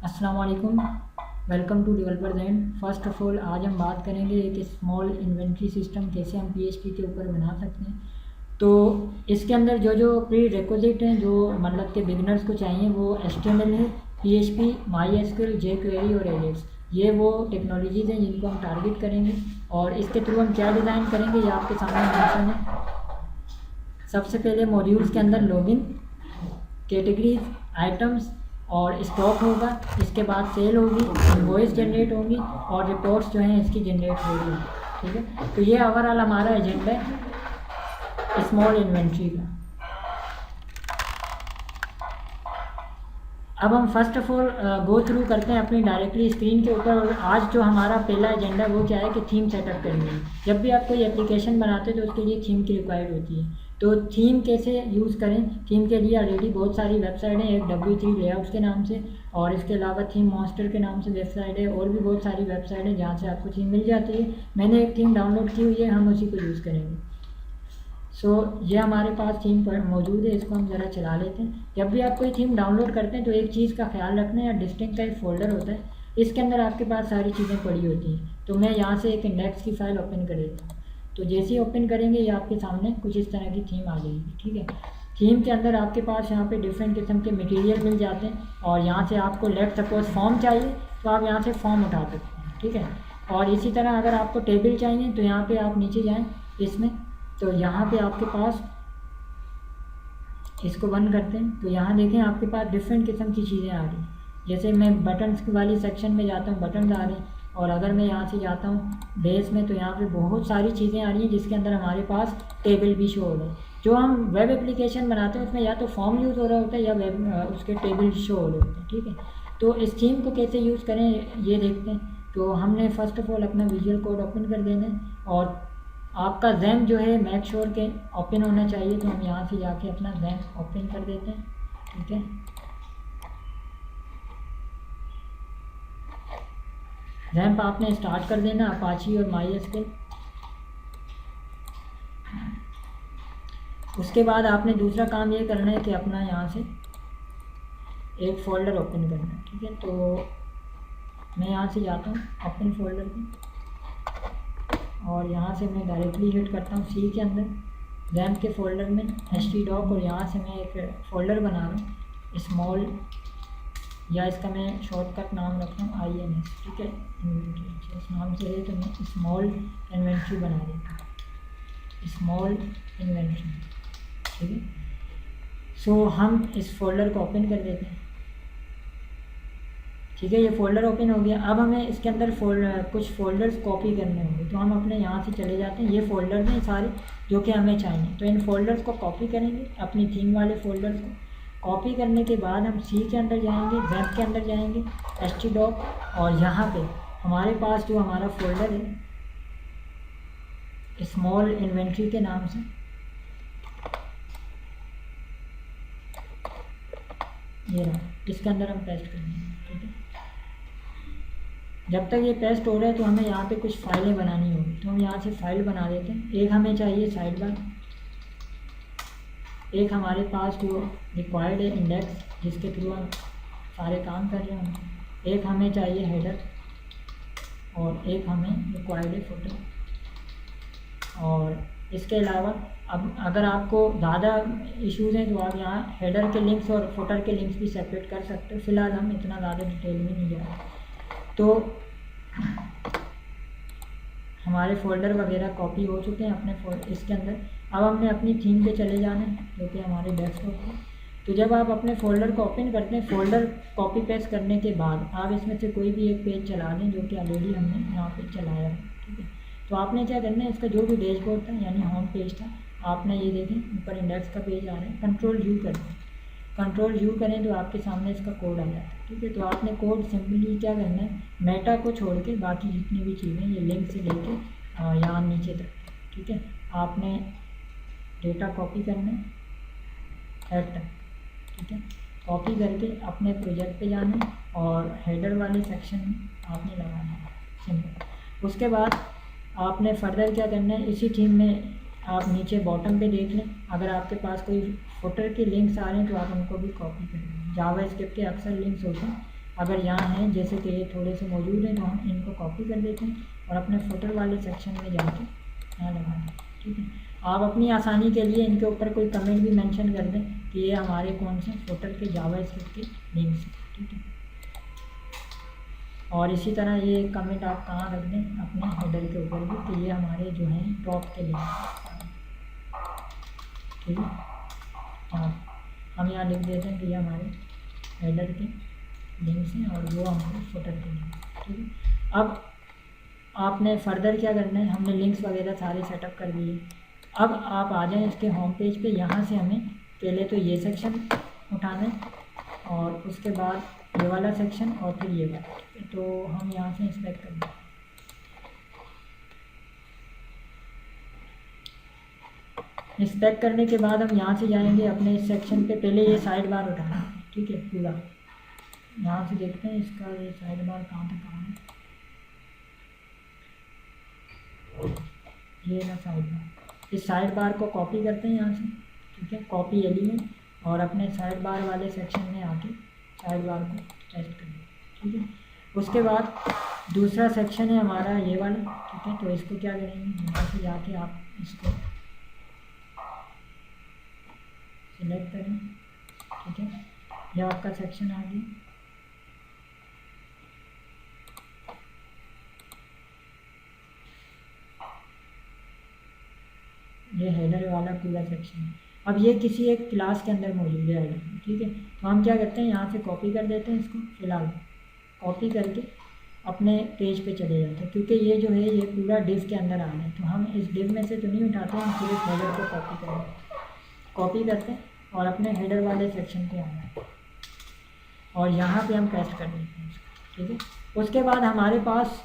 अस्सलाम वालेकुम, welcome to developer Zain. First of all आज हम बात करेंगे एक स्मॉल इन्वेंट्री सिस्टम कैसे हम पीएचपी के ऊपर बना सकते हैं। तो इसके अंदर जो जो प्री रिक्विजिट हैं जो मतलब के बिगिनर्स को चाहिए वो एचटीएमएल है, पीएचपी, माईएसक्यूएल, जेक्वेरी और एजेक्स। ये वो टेक्नोलॉजीज़ हैं जिनको हम टारगेट करेंगे और इसके थ्रू हम क्या डिज़ाइन करेंगे ये आपके सामने मेंशन है। सबसे पहले मॉड्यूल्स के अंदर लॉगिन, कैटेगरीज, आइटम्स और स्टॉक होगा। इसके बाद सेल होगी, इनवॉइस जनरेट होंगी और रिपोर्ट्स जो हैं इसकी जनरेट होगी। ठीक है, तो ये ओवरऑल हमारा एजेंडा है स्मॉल इन्वेंट्री का। अब हम first of all go through करते हैं अपनी डायरेक्टली स्क्रीन के ऊपर। और आज जो हमारा पहला एजेंडा वो क्या है कि थीम सेटअप करनी है। जब भी आप कोई एप्लीकेशन बनाते हैं तो उसके लिए थीम की रिक्वायर्ड होती है। तो थीम कैसे यूज़ करें, थीम के लिए ऑलरेडी बहुत सारी वेबसाइट हैं, एक W3 लेआउट्स के नाम से और इसके अलावा थीम मॉन्स्टर के नाम से वेबसाइट है और भी बहुत सारी वेबसाइट है जहाँ से आपको थीम मिल जाती है। मैंने एक थीम डाउनलोड की हुई है, हम उसी को यूज़ करेंगे। ये हमारे पास थीम पर मौजूद है, इसको हम ज़रा चला लेते हैं। जब भी आप कोई थीम डाउनलोड करते हैं तो एक चीज़ का ख्याल रखना है, डिस्टिंक्ट का एक फ़ोल्डर होता है, इसके अंदर आपके पास सारी चीज़ें पड़ी होती हैं। तो मैं यहाँ से एक इंडेक्स की फ़ाइल ओपन कर देता हूँ। तो जैसे ही ओपन करेंगे ये आपके सामने कुछ इस तरह की थीम आ जाएगी। ठीक है, थीम के अंदर आपके पास यहाँ पे डिफरेंट किस्म के मटेरियल मिल जाते हैं और यहाँ से आपको लेट सपोज फॉर्म चाहिए तो आप यहाँ से फॉर्म उठा सकते हैं। ठीक है, और इसी तरह अगर आपको टेबल चाहिए तो यहाँ पे आप नीचे जाएं इसमें, तो यहाँ पे आपके पास इसको बंद करते हैं तो यहाँ देखें आपके पास डिफरेंट किस्म की चीज़ें आ रही हैं। जैसे मैं बटन्स वाली सेक्शन में जाता हूँ, बटन आ रहे हैं। और अगर मैं यहाँ से जाता हूँ बेस में तो यहाँ पे बहुत सारी चीज़ें आ रही हैं जिसके अंदर हमारे पास टेबल भी शो हो रहा है। जो हम वेब एप्लीकेशन बनाते हैं उसमें या तो फॉर्म यूज़ हो रहा होता है या वेब उसके टेबल शो हो रहे होते हैं। ठीक है, तो इस थीम को कैसे यूज़ करें ये देखते हैं। तो हमने फ़र्स्ट ऑफ ऑल अपना विजुअल कोड ओपन कर देना है और आपका जैम जो है मेक श्योर के ओपन होना चाहिए। तो हम यहाँ से जाके अपना जैम ओपन कर देते हैं। ठीक है, रैम्प आपने स्टार्ट कर देना अपाची और माईएसक्यूएल। उसके बाद आपने दूसरा काम ये करना है कि अपना यहाँ से एक फ़ोल्डर ओपन करना है। ठीक है, तो मैं यहाँ से जाता हूँ ओपन फोल्डर पे और यहाँ से मैं डायरेक्टली हिट करता हूँ सी के अंदर रैम के फ़ोल्डर में htdoc और यहाँ से मैं एक फ़ोल्डर बना रहा हूँ स्मॉल, या इसका मैं शॉर्टकट नाम रखता हूँ INS। ठीक है, इन्वेंट्री इस नाम से है तो मैं स्मॉल इन्वेंट्री बना देता हूँ, स्मॉल इन्वेंट्री। ठीक है, हम इस फोल्डर को ओपन कर देते हैं। ठीक है, ये फ़ोल्डर ओपन हो गया। अब हमें इसके अंदर कुछ फ़ोल्डर्स कॉपी करने होंगे तो हम अपने यहाँ से चले जाते हैं। ये फ़ोल्डर हैं सारे जो कि हमें चाहिए, तो इन फ़ोल्डर्स को कॉपी करेंगे, अपनी थीम वाले फ़ोल्डर्स को कॉपी करने के बाद हम सी के अंदर जाएंगे, वेब के अंदर जाएंगे, htdoc और यहाँ पे हमारे पास जो हमारा फ़ोल्डर है स्मॉल इन्वेंट्री के नाम से, ये रहा, इसके अंदर हम पेस्ट करेंगे। ठीक है, जब तक ये पेस्ट हो रहा है तो हमें यहाँ पे कुछ फाइलें बनानी होगी। तो हम यहाँ से फाइल बना देते हैं। एक हमें चाहिए साइड बार, एक हमारे पास जो रिक्वायर्ड है इंडेक्स जिसके थ्रू हम सारे काम कर रहे हैं, एक हमें चाहिए हेडर और एक हमें रिक्वायर्ड है फुटर। और इसके अलावा अब अगर आपको ज़्यादा इश्यूज़ हैं तो आप यहाँ हेडर के लिंक्स और फुटर के लिंक्स भी सेपरेट कर सकते हो। फ़िलहाल हम इतना ज़्यादा डिटेल में नहीं जा रहे। तो हमारे फ़ोल्डर वगैरह कॉपी हो चुके हैं अपने इसके अंदर। अब हमने अपनी थीम पे चले जाना है जो कि हमारे डेस्कटॉप है। तो जब आप अपने फ़ोल्डर को ओपन करते हैं, फ़ोल्डर कॉपी पेस्ट करने के बाद आप इसमें से कोई भी एक पेज चला दें जो कि ऑलरेडी हमने यहाँ पे चलाया है। ठीक है, तो आपने क्या करना है, इसका जो भी डैशबोर्ड था यानी होम पेज था, आपने ये देखें ऊपर इंडेक्स का पेज आ रहा है, कंट्रोल U कर दें। कंट्रोल U करें तो आपके सामने इसका कोड आ जाता है। ठीक है, तो आपने कोड सिंपली क्या करना है, मेटा को छोड़ के बाकी जितनी भी चीज़ें ये लिंक से लेके यहाँ नीचे तक। ठीक है, आपने डेटा कॉपी करना है हेड तक। ठीक है, कॉपी करके अपने प्रोजेक्ट पे जाना है और हेडर वाले सेक्शन में आपने लगाना है सिंपल। उसके बाद आपने फर्दर क्या करना है, इसी थीम में आप नीचे बॉटम पे देख लें, अगर आपके पास कोई फुटर के लिंक्स आ रहे हैं तो आप उनको भी कॉपी कर लें। जावा स्क्रिप्ट के अक्सर लिंक्स होते हैं अगर यहाँ हैं जैसे कि ये थोड़े से मौजूद हैं तो हम इनको कॉपी कर देते हैं और अपने फुटर वाले सेक्शन में जाके यहाँ लगा दें। ठीक है, आप अपनी आसानी के लिए इनके ऊपर कोई कमेंट भी मेंशन कर दें कि ये हमारे कौन से फुटर के जावास्क्रिप्ट के लिंक्स हैं। ठीक है, और इसी तरह ये कमेंट आप कहाँ रख दें अपने हेडर के ऊपर भी कि ये हमारे जो हैं टॉप के लिंक हैं। ठीक है, और हम यहाँ लिख देते हैं कि ये हमारे हेडर के लिंक्स हैं और वो हमारे फुटर के लिंक। ठीक है, अब आपने फर्दर क्या करना है, हमने लिंक्स वगैरह सारे सेटअप कर दिए। अब आप आ जाएं इसके होम पेज पे। यहाँ से हमें पहले तो ये सेक्शन उठाना है और उसके बाद ये वाला सेक्शन और फिर ये वाला। तो हम यहाँ से इंस्पेक्ट कर दें। इंस्पेक्ट करने के बाद हम यहाँ से जाएंगे अपने इस सेक्शन पे। पहले ये साइड बार उठाना है। ठीक है, पूरा यहाँ से देखते हैं इसका ये साइड बार कहाँ तक कहाँ है। ये ना साइड बार, इस साइड बार को कॉपी करते हैं यहाँ से। ठीक है, कॉपी एलिमेंट और अपने साइड बार वाले सेक्शन में आके साइड बार को टेस्ट करें। ठीक है, उसके बाद दूसरा सेक्शन है हमारा ये वाला। ठीक है, तो इसको क्या करेंगे, यहाँ से जाके आप इसको सिलेक्ट करें। ठीक है, यह आपका सेक्शन आ गया। ये हेडर वाला पूरा सेक्शन है। अब ये किसी एक क्लास के अंदर मौजूद है हेडर। ठीक है, तो हम क्या करते हैं यहाँ से कॉपी कर देते हैं इसको। फिलहाल कॉपी करके अपने पेज पे चले जाते हैं, क्योंकि ये जो है ये पूरा डिव के अंदर आ रहा है। तो हम इस डिव में से तो नहीं उठाते हैं, हम सिर्फ हेडर को कॉपी करेंगे। कॉपी करते हैं और अपने हेडर वाले सेक्शन पे आना है और यहाँ पे हम पेस्ट कर देते हैं। ठीक है, उसके बाद हमारे पास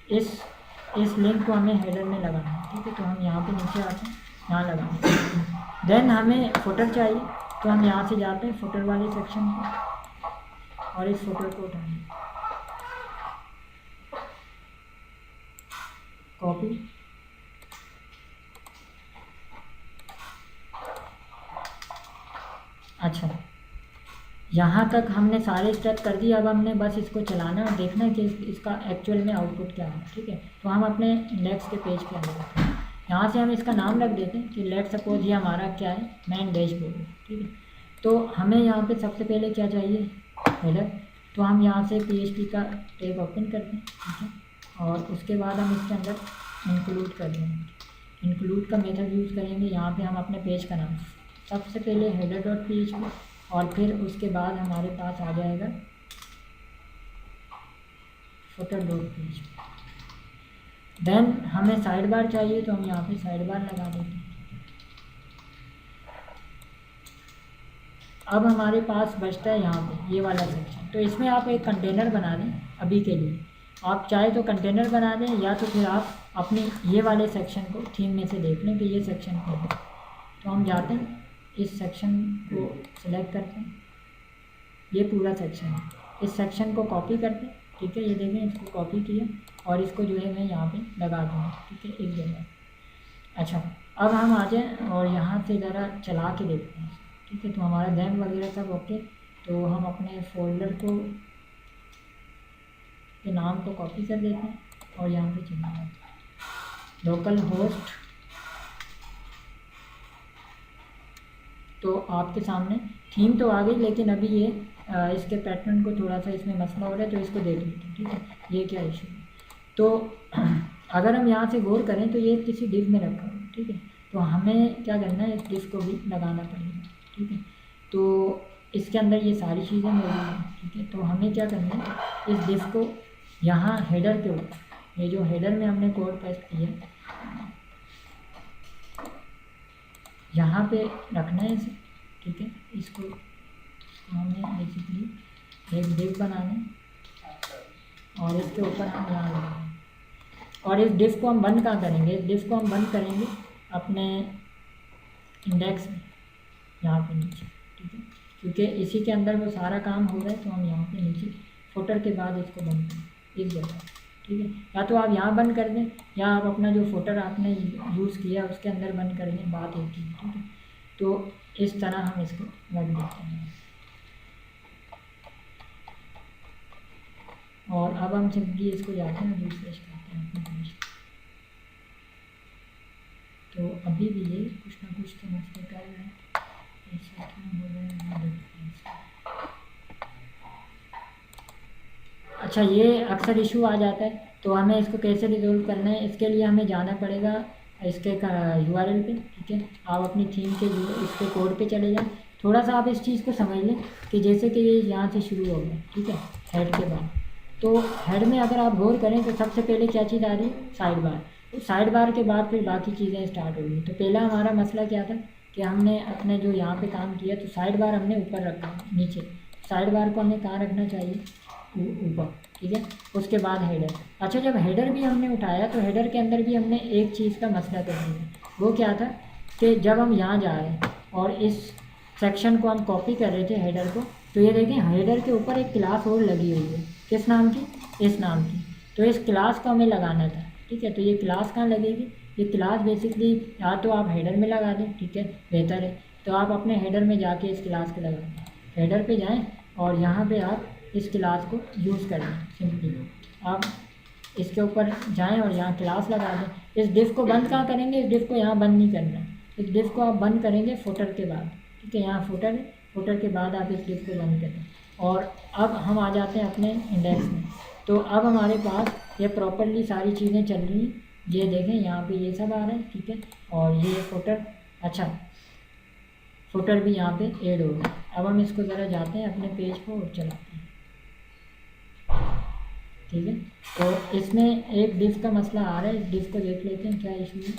इस लिंक को हमें हेडर में लगाना है। ठीक है, तो हम यहाँ पे नीचे आते हैं, यहाँ लगाते हैं। देन हमें फुटर चाहिए, तो हम यहाँ से जाते हैं फुटर वाले सेक्शन पे और इस फुटर को उठाएंगे, कॉपी। अच्छा, यहाँ तक हमने सारे स्टेप कर दिए। अब हमने बस इसको चलाना और देखना है कि इसका एक्चुअल में आउटपुट क्या है। ठीक है, तो हम अपने इंडेक्स के पेज पे आ जाते हैं। यहाँ से हम इसका नाम रख देते हैं कि लेट सपोज ये हमारा क्या है, मेन डैशबोर्ड है। ठीक है, तो हमें यहाँ पे सबसे पहले क्या चाहिए, हेडर। तो हम यहाँ से PHP का टैब ओपन करते हैं। ठीक है, और उसके बाद हम इसके अंदर इंक्लूड कर देंगे। इंक्लूड का मेथड यूज़ करेंगे। यहाँ पे हम अपने पेज का नाम सबसे पहले header.php और फिर उसके बाद हमारे पास आ जाएगा footer.php। देन हमें साइड बार चाहिए, तो हम यहाँ पे साइड बार लगा देते हैं। अब हमारे पास बचता है यहाँ पे ये वाला सेक्शन। तो इसमें आप एक कंटेनर बना दें अभी के लिए। आप चाहे तो कंटेनर बना दें या तो फिर आप अपने ये वाले सेक्शन को थीम में से देख लें कि ये सेक्शन कौन है। तो हम जाते हैं, इस सेक्शन को सिलेक्ट करते हैं, ये पूरा सेक्शन है। इस सेक्शन को कॉपी करते हैं। ठीक है, ये देखें, इसको कॉपी किया और इसको जो है मैं यहाँ पे लगा दूँगा। ठीक है, एक जगह। अच्छा, अब हम आ जाएँ और यहाँ से ज़रा चला के देखते हैं। ठीक है, तो हमारा रैम वगैरह सब ओके। तो हम अपने फोल्डर को के नाम को कॉपी कर देते हैं और यहाँ पे चला जाते हैं लोकल होस्ट। तो आपके सामने थीम तो आ गई, लेकिन अभी ये इसके पैटर्न को थोड़ा सा इसमें मसला हो रहा है, तो इसको देख लेते हैं। ठीक है, ये क्या इशू है। तो अगर हम यहाँ से गौर करें तो ये किसी डिव में रखा है। ठीक है, तो हमें क्या करना है, इस डिव को भी लगाना पड़ेगा। ठीक है, तो इसके अंदर ये सारी चीज़ें मौजूद हैं। ठीक है, तो हमें क्या करना है, इस डिव को यहाँ हेडर के ऊपर, ये जो हेडर में हमने कोड पेस्ट किया यहाँ पे रखना है इसे। ठीक है, इसको हमें बेसिकली एक डिव बनाना है और इसके ऊपर हम यहाँ लगाएंगे। और इस डिव को हम बंद कहाँ करेंगे, इस डिव को हम बंद करेंगे अपने इंडेक्स में, यहाँ पे नीचे। ठीक है, क्योंकि इसी के अंदर वो सारा काम हो रहा है, तो हम यहाँ पे नीचे फुटर के बाद इसको बंद करें इस जगह। ठीक है, या तो आप यहाँ बंद कर दें या आप अपना जो फुटर आपने यूज़ किया उसके अंदर बंद कर दें, बात एक ही। ठीक है, तो इस तरह हम इसको रख देते हैं। और अब हम सिंपली इसको जाते हैं रिफ्रेश करते हैं अपने पेज। तो अभी भी ये कुछ ना कुछ तो मसले कर रहे हैं, ऐसा क्यों हो रहा है। अच्छा, ये अक्सर इशू आ जाता है, तो हमें इसको कैसे रिजोल्व करना है, इसके लिए हमें जाना पड़ेगा इसके URL पे। ठीक है, आप अपनी थीम के इसके कोड पे चले जाएं। थोड़ा सा आप इस चीज़ को समझ लें कि जैसे कि ये यहाँ से शुरू हो गया, ठीक है, हेड के बाद। तो हेड में अगर आप गौर करें तो सबसे पहले क्या चीज़ आ रही है, साइड बार। तो साइड बार के बाद फिर बाकी चीज़ें स्टार्ट हो गई। तो पहला हमारा मसला क्या था कि हमने अपने जो यहाँ पे काम किया, तो साइड बार हमने ऊपर रखा, नीचे साइड बार को हमें कहाँ रखना चाहिए, ऊपर। ठीक है, उसके बाद हेडर। अच्छा, जब हेडर भी हमने उठाया तो हेडर के अंदर भी हमने एक चीज़ का मसला कर दिया। वो क्या था कि जब हम यहाँ जा रहे हैं और इस सेक्शन को हम कॉपी कर रहे थे हेडर को, तो ये देखें हेडर के ऊपर एक क्लास और लगी हुई है, किस नाम की, इस नाम की। तो इस क्लास को हमें लगाना था। ठीक है, तो ये क्लास कहाँ लगेगी, ये क्लास बेसिकली या तो आप हेडर में लगा दें, ठीक है, बेहतर है। तो आप अपने हेडर में जाके इस क्लास को लगा दें, हेडर पे जाएं और यहाँ पे आप इस क्लास को यूज़ करें। सिंपली आप इसके ऊपर जाएं और यहाँ क्लास लगा दें। इस डिफ को बंद कहाँ करेंगे, इस डिफ को यहाँ बंद नहीं करना, इस डिफ को आप बंद करेंगे फुटर के बाद। ठीक है, यहाँ फुटर है, फुटर के बाद आप इस डिफ को बंद करें। और अब हम आ जाते हैं अपने इंडेक्स में। तो अब हमारे पास ये प्रॉपरली सारी चीज़ें चल रही हैं। ये देखें यहाँ पे ये सब आ रहा है, ठीक है, और ये फुटर, अच्छा फुटर भी यहाँ पे ऐड हो गया। अब हम इसको ज़रा जाते हैं अपने पेज को और चलाते हैं। ठीक है, तो इसमें एक डिफ का मसला आ रहा है, इस डिफ को देख लेते हैं क्या इशू है।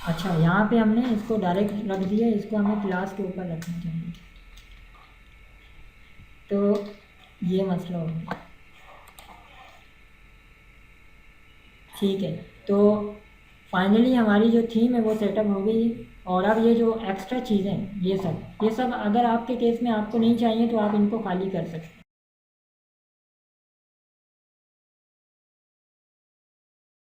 अच्छा, यहाँ पे हमने इसको डायरेक्ट रख दिया, इसको हमें क्लास के ऊपर रखना चाहिए। तो ये मसला हो गया। ठीक है, तो फाइनली हमारी जो थीम है वो सेटअप हो गई है। और अब ये जो एक्स्ट्रा चीज़ें ये सब अगर आपके केस में आपको नहीं चाहिए तो आप इनको खाली कर सकते हैं।